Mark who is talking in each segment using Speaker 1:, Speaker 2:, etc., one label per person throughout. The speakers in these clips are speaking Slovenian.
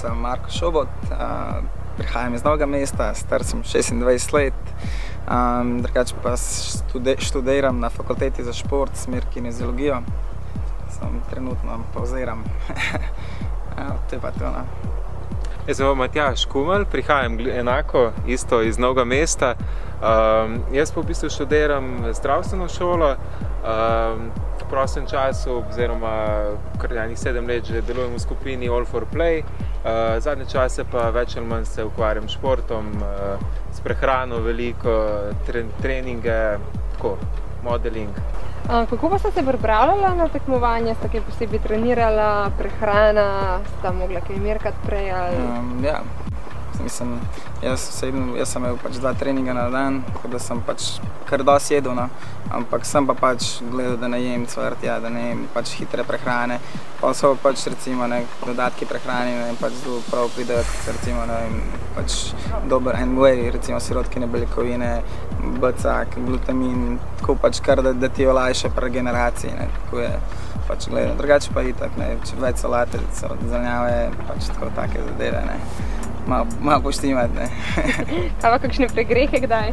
Speaker 1: sem Marko Šobot, prihajam iz Novega mesta, star sem 26 let, drugače pa študiram na fakulteti za šport, smer kineziologijo, trenutno pauziram, to je pa to.
Speaker 2: Jaz sem Matjaž Kumelj, prihajam enako, isto iz Novega mesta. Jaz pa v bistvu študiram zdravstveno šolo, v prostem času, oziroma kar 7 let že delujem v skupini All for Play. Zadnje čase pa več ali manj se ukvarjam s športom, s prehrano veliko, treninge, tako, modeling.
Speaker 3: Kako pa sta se pripravljala na tekmovanje? Sta kaj posebej trenirala, prehrana, sta mogla kaj merkati prej?
Speaker 1: Ja, mislim, jaz sem imel pač 2 treninga na dan, tako da sem pač kar dosti jedel, no. Ampak sem pa pač gledal, da ne jem cvrtja, da ne jem pač hitre prehrane. Pa so pač recimo dodatki prehrani, pač zelo prav pridejo, recimo pač dober NWay, recimo sirotkine beljakovine, BCAAK, glutamin, tako pač kar da ti olajša pri regeneraciji, tako je pač gledal. Drugače pa itak, več solate, zelenjave, pač tako take zadeve, malo poštimat,
Speaker 3: Kaj pa kakšne pregrehe kdaj?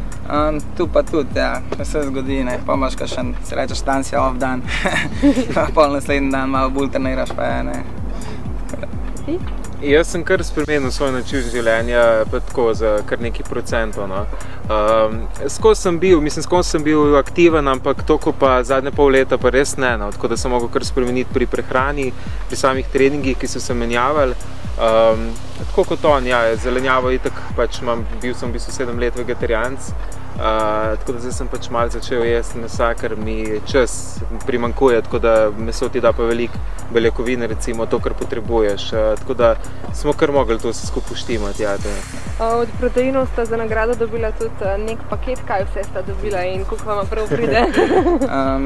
Speaker 1: Tu pa tudi, ja, vse zgodi, pa imaš kakšen, si rečeš, dan si off dan, pol naslednji dan malo bolj treniraš pa je,
Speaker 3: Ti?
Speaker 2: Jaz sem kar spremenil svoj način življenja, pa tako za kar nekaj procentov, no. Skozi sem bil aktiven, ampak toliko pa zadnje pol leta pa res ne, no. Tako da sem mogel kar spremeniti pri prehrani, pri samih treningih, ki so se menjavali. Tako kot on, ja, zelenjavo itak, pač bil sem v bistvu 7 let vegetarijanc, tako da zdaj sem pač malo začel jesti mesa, ker mi čas primanjkuje, tako da meso ti da pa veliko beljakovine, recimo to, kar potrebuješ, tako da smo kar mogli to vse skupaj štimati, ja.
Speaker 3: Od proteinov sta za nagrado dobila tudi nek paket, kaj vse sta dobila in koliko vam prav pride?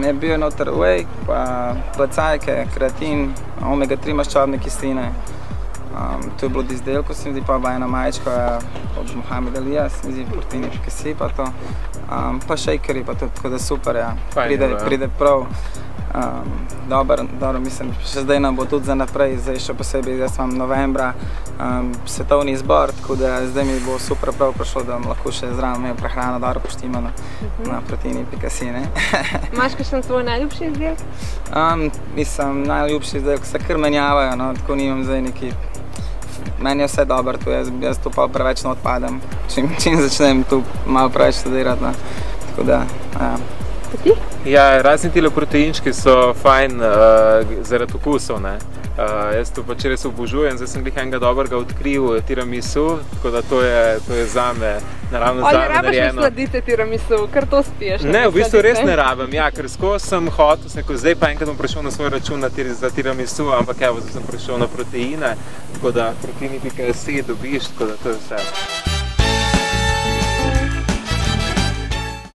Speaker 1: Je bil noter whey, pa placajke, kreatin, omega-3 maščobne kisline. To je bilo od izdelkov, se mi zdi, pa ena majčka od Mohamed Alija, se mi zdi, proteini.si pa to. Pa shakeri pa to, tako da super, ja, pride prav. Dobro, mislim, še zdaj nam bo tudi za naprej, zdaj še posebej, jaz imam novembra svetovni izbor, tako da zdaj mi bo super prav prišlo, da lahko še zraven imel prehrano dobro poštimano na proteini.si,
Speaker 3: Imaš kakšen svoj najljubši izdelek?
Speaker 1: Mislim, najljubši izdelek se kar menjavajo, no, tako nimam zdaj neki. Meni je vse dobro, jaz tu pa preveč ne odpadem, čim začnem tu malo preveč študirati, no, tako da, ja.
Speaker 3: Pa ti?
Speaker 2: Ja, razni tile proteinčki so fajn zaradi okusov, ne. Jaz to pač res obožujem, zdaj sem glih enega dobrega odkril, tiramisu, tako da to je zame, naravno zame narejeno.
Speaker 3: Ali rabiš ne sladite tiramisu, kar to spiješ?
Speaker 2: Ne, v bistvu res ne rabim, ja, ker skozi sem hotel, zdaj pa enkrat bom prišel na svoj račun za tiramisu, ampak evo, zdaj sem prišel na proteine, tako da proteini.si dobiš, tako da to je vse.